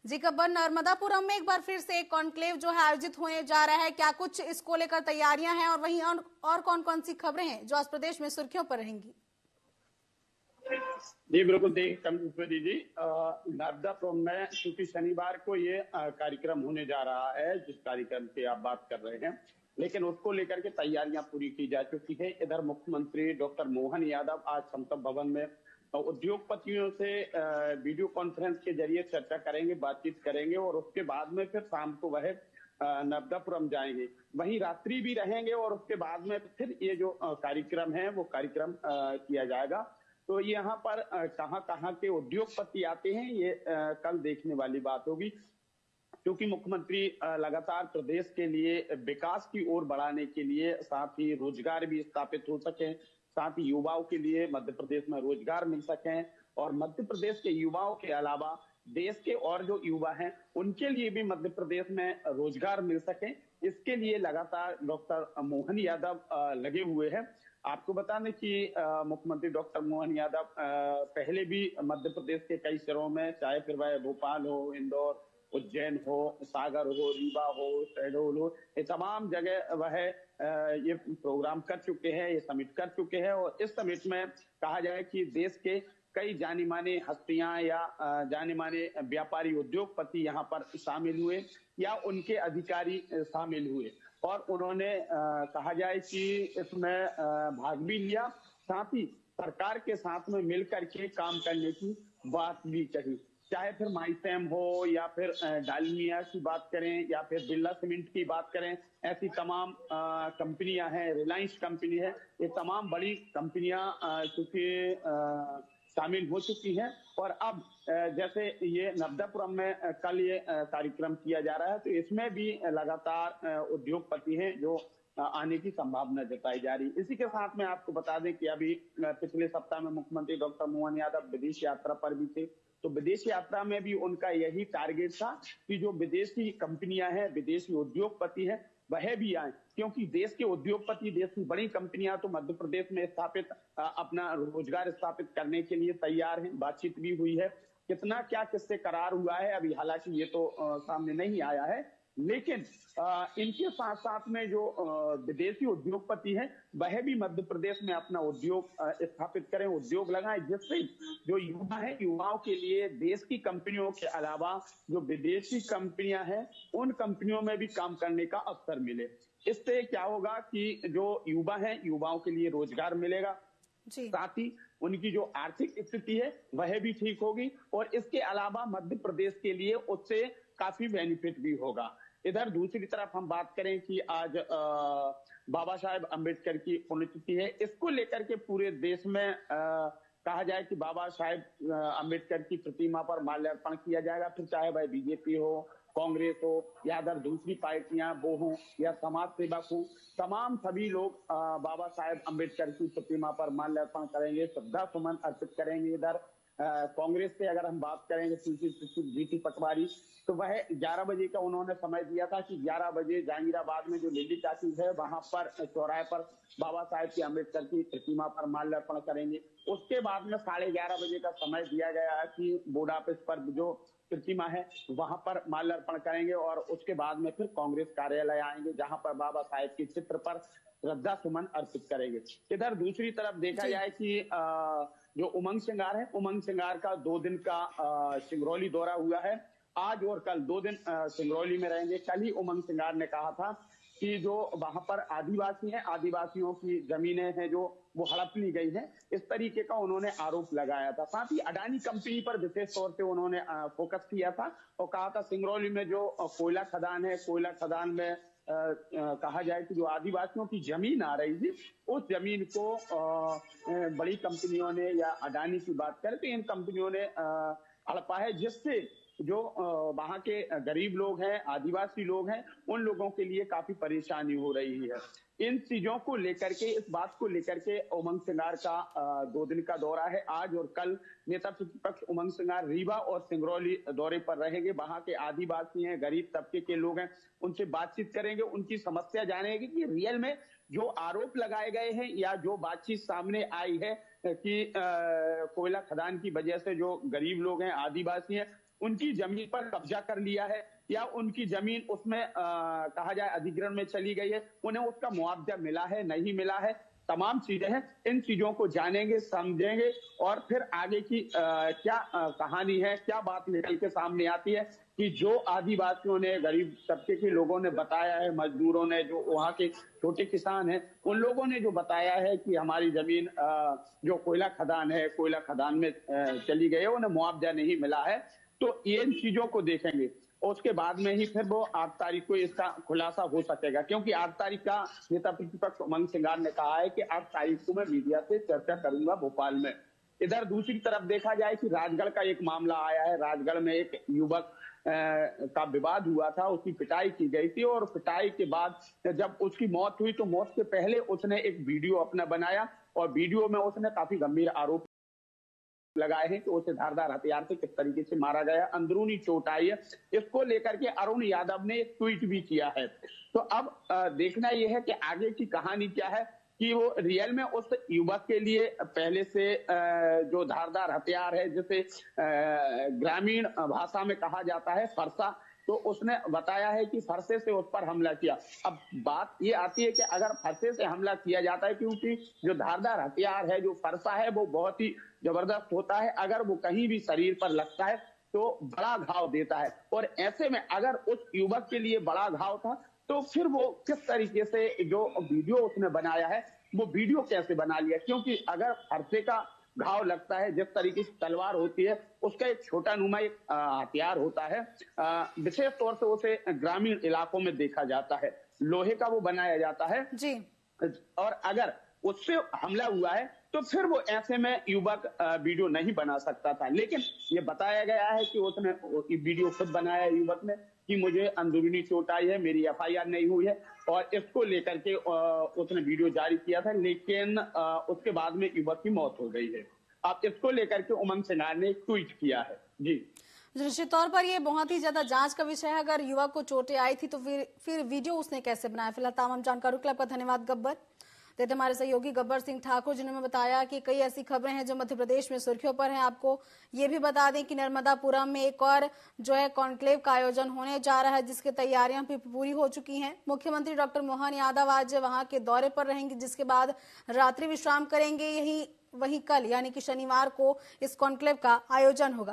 जी खबर नर्मदापुरम में एक बार फिर से एक कॉन्क्लेव जो है आयोजित होने जा रहा है, क्या कुछ इसको लेकर तैयारियां हैं और वहीं और कौन कौन सी खबरें हैं जो आज प्रदेश में सुर्खियों पर रहेंगी? जी बिल्कुल, देखिए कमलेश्वरी जी, नर्मदापुरम में क्योंकि शनिवार को ये कार्यक्रम होने जा रहा है जिस कार्यक्रम की आप बात कर रहे हैं, लेकिन उसको लेकर के तैयारियां पूरी की जा चुकी है। इधर मुख्यमंत्री डॉक्टर मोहन यादव आज संसद भवन में उद्योगपतियों से वीडियो कॉन्फ्रेंस के जरिए चर्चा करेंगे, बातचीत करेंगे और उसके बाद में फिर शाम को वह नर्मदापुरम जाएंगे, वहीं रात्रि भी रहेंगे और उसके बाद में फिर ये जो कार्यक्रम है वो कार्यक्रम किया जाएगा। तो यहाँ पर कहाँ के उद्योगपति आते हैं ये कल देखने वाली बात होगी, क्योंकि मुख्यमंत्री लगातार प्रदेश के लिए विकास की ओर बढ़ाने के लिए, साथ ही रोजगार भी स्थापित हो सके, साथ ही युवाओं के लिए मध्य प्रदेश में रोजगार मिल सके और मध्य प्रदेश के युवाओं के अलावा देश के और जो युवा हैं उनके लिए भी मध्य प्रदेश में रोजगार मिल सके, इसके लिए लगातार डॉक्टर मोहन यादव लगे हुए हैं। आपको बता दें कि मुख्यमंत्री डॉक्टर मोहन यादव पहले भी मध्य प्रदेश के कई शहरों में, चाहे फिर वह भोपाल हो, इंदौर, उज्जैन हो, सागर हो, रीवा हो, शहडोल हो, ये तमाम जगह वह ये प्रोग्राम कर चुके हैं, ये समिट कर चुके हैं। और इस समिट में कहा जाए कि देश के कई जानी माने हस्तियां या जाने माने व्यापारी उद्योगपति यहाँ पर शामिल हुए या उनके अधिकारी शामिल हुए और उन्होंने कहा जाए कि इसमें भाग भी लिया, साथ ही सरकार के साथ में मिलकर के काम करने की बात भी कही। चाहे फिर माइसेम हो या फिर डालमिया की बात करें या फिर बिरला सीमेंट की बात करें, ऐसी तमाम कंपनियां हैं, रिलायंस कंपनी है, ये तमाम बड़ी कंपनियां चूंकि शामिल हो चुकी हैं। और अब जैसे ये नर्मदापुरम में कल ये कार्यक्रम किया जा रहा है, तो इसमें भी लगातार उद्योगपति हैं जो आने की संभावना जताई जा रही है। इसी के साथ में आपको बता दें कि अभी पिछले सप्ताह में मुख्यमंत्री डॉक्टर मोहन यादव विदेश यात्रा पर भी थे, तो विदेश यात्रा में भी उनका यही टारगेट था कि जो विदेशी कंपनियां हैं, विदेशी उद्योगपति हैं, वह भी आए, क्योंकि देश के उद्योगपति, देश की बड़ी कंपनियां तो मध्य प्रदेश में स्थापित अपना रोजगार स्थापित करने के लिए तैयार हैं। बातचीत भी हुई है, कितना क्या किससे करार हुआ है अभी हालांकि ये तो सामने नहीं आया है, लेकिन इनके साथ साथ में जो विदेशी उद्योगपति हैं वह भी मध्य प्रदेश में अपना उद्योग स्थापित करें, उद्योग लगाएं, जिससे जो युवा हैं, युवाओं के लिए देश की कंपनियों के अलावा जो विदेशी कंपनियां हैं उन कंपनियों में भी काम करने का अवसर मिले। इससे क्या होगा कि जो युवा हैं, युवाओं के लिए रोजगार मिलेगा, साथ ही उनकी जो आर्थिक स्थिति है वह भी ठीक होगी और इसके अलावा मध्य प्रदेश के लिए उससे काफी बेनिफिट भी होगा। इधर दूसरी तरफ हम बात करें कि आज बाबा साहेब अम्बेडकर की पुण्यतिथि है, इसको लेकर के पूरे देश में कहा जाए कि बाबा साहेब अम्बेडकर की प्रतिमा पर माल्यार्पण किया जाएगा, फिर चाहे वह बीजेपी हो, कांग्रेस हो या अदर दूसरी पार्टियां वो हो या समाज सेवक हो, तमाम सभी लोग बाबा साहेब अम्बेडकर की प्रतिमा पर माल्यार्पण करेंगे, श्रद्धा सुमन अर्पित करेंगे। इधर कांग्रेस से अगर हम बात करेंगे जीटी पटवारी, तो वह 11 बजे का उन्होंने समय दिया था कि 11 बजे जहांगीराबाद में जो लिली टाकीज है वहां पर चौराहे पर बाबा साहेब की अम्बेडकर की प्रतिमा पर माल्यार्पण करेंगे। उसके बाद में 11:30 बजे का समय दिया गया है कि बोर्ड ऑफिस पर जो प्रतिमा है वहां पर माल्यार्पण करेंगे और उसके बाद में फिर कांग्रेस कार्यालय आएंगे जहां पर बाबा साहेब के चित्र पर श्रद्धा सुमन अर्पित करेंगे। इधर दूसरी तरफ देखा जाए कि जो उमंग सिंगार है, उमंग सिंगार का 2 दिन का सिंगरौली दौरा हुआ है, आज और कल 2 दिन सिंगरौली में रहेंगे। कल ही उमंग सिंगार ने कहा था कि जो वहां पर आदिवासी हैं, आदिवासियों की जमीनें हैं जो वो हड़प ली गई है, इस तरीके का उन्होंने आरोप लगाया था। साथ ही अडानी कंपनी पर विशेष तौर पे उन्होंने फोकस किया था और कहा था सिंगरौली में जो कोयला खदान है, कोयला खदान में कहा जाए कि जो आदिवासियों की जमीन आ रही थी उस जमीन को बड़ी कंपनियों ने या अडानी की बात करें तो इन कंपनियों ने हड़पा है, जिससे जो वहां के गरीब लोग हैं, आदिवासी लोग हैं, उन लोगों के लिए काफी परेशानी हो रही है। इन चीजों को लेकर के, इस बात को लेकर के उमंग सिंगार का 2 दिन का दौरा है। आज और कल नेता प्रतिपक्ष उमंग सिंगार रीवा और सिंगरौली दौरे पर रहेंगे। वहां के आदिवासी हैं, गरीब तबके के लोग हैं, उनसे बातचीत करेंगे, उनकी समस्या जानेंगे कि रियल में जो आरोप लगाए गए हैं या जो बातचीत सामने आई है कि कोयला खदान की वजह से जो गरीब लोग हैं, आदिवासी हैं, उनकी जमीन पर कब्जा कर लिया है या उनकी जमीन उसमें कहा जाए अधिग्रहण में चली गई है, उन्हें उसका मुआवजा मिला है, नहीं मिला है, तमाम चीजें हैं। इन चीजों को जानेंगे, समझेंगे और फिर आगे की क्या कहानी है, क्या बात निकल के सामने आती है कि जो आदिवासियों ने, गरीब तबके के लोगों ने बताया है, मजदूरों ने, जो वहाँ के छोटे किसान हैं, उन लोगों ने जो बताया है कि हमारी जमीन जो कोयला खदान है, कोयला खदान में चली गई है, उन्हें मुआवजा नहीं मिला है। तो इन चीजों को देखेंगे और उसके बाद में ही फिर वो 8 तारीख को इसका खुलासा हो सकेगा, क्योंकि 8 तारीख का नेता प्रतिपक्ष उमंग सिंगार ने कहा है कि 8 तारीख को मैं मीडिया से चर्चा करूंगा भोपाल में। इधर दूसरी तरफ देखा जाए कि राजगढ़ का एक मामला आया है। राजगढ़ में एक युवक का विवाद हुआ था, उसकी पिटाई की गई थी और पिटाई के बाद जब उसकी मौत हुई तो मौत से पहले उसने एक वीडियो अपना बनाया और वीडियो में उसने काफी गंभीर आरोप लगाए हैं कि उसे धारदार हथियार से किस तरीके से मारा गया, अंदरूनी चोट आई है। इसको लेकर के अरुण यादव ने एक ट्वीट भी किया है। तो अब देखना यह है कि आगे की कहानी क्या है, कि वो रियल में उस युवक के लिए पहले से जो धारदार हथियार है, जिसे ग्रामीण भाषा में कहा जाता है फरसा, तो उसने बताया है कि फरसे से उस पर हमला किया। अब बात ये आती है कि अगर फरसे से हमला किया जाता है, क्योंकि जो धारदार हथियार है, जो फरसा है, वो बहुत ही जबरदस्त होता है, अगर वो कहीं भी शरीर पर लगता है तो बड़ा घाव देता है। और ऐसे में अगर उस युवक के लिए बड़ा घाव था तो फिर वो किस तरीके से जो वीडियो उसने बनाया है, वो वीडियो कैसे बना लिया, क्योंकि अगर फरसे का घाव लगता है, जिस तरीके से तलवार होती है, उसका एक छोटा नुमा एक हथियार होता है, विशेष तौर से उसे ग्रामीण इलाकों में देखा जाता है, लोहे का वो बनाया जाता है जी। और अगर उससे हमला हुआ है तो फिर वो ऐसे में युवक वीडियो नहीं बना सकता था। लेकिन ये बताया गया है कि उसने वीडियो खुद बनाया युवक ने कि मुझे अंदरूनी चोट आई है, मेरी एफआईआर नहीं हुई है, और इसको लेकर के उसने वीडियो जारी किया था। लेकिन उसके बाद में युवक की मौत हो गई है। अब इसको लेकर के उमंग सिंगार ने एक ट्वीट किया है। जी, निश्चित तौर पर ये बहुत ही ज्यादा जांच का विषय है। अगर युवक को चोटें आई थी तो फिर वीडियो उसने कैसे बनाया। फिलहाल तमाम जानकारी के लिए आपका धन्यवाद गब्बर। देते हमारे सहयोगी गब्बर सिंह ठाकुर, जिन्होंने बताया कि कई ऐसी खबरें हैं जो मध्य प्रदेश में सुर्खियों पर हैं। आपको ये भी बता दें कि नर्मदापुरम में एक और जो है कॉन्क्लेव का आयोजन होने जा रहा है, जिसकी तैयारियां भी पूरी हो चुकी हैं। मुख्यमंत्री डॉक्टर मोहन यादव आज वहां के दौरे पर रहेंगे, जिसके बाद रात्रि विश्राम करेंगे। वहीं कल यानी कि शनिवार को इस कॉन्क्लेव का आयोजन होगा।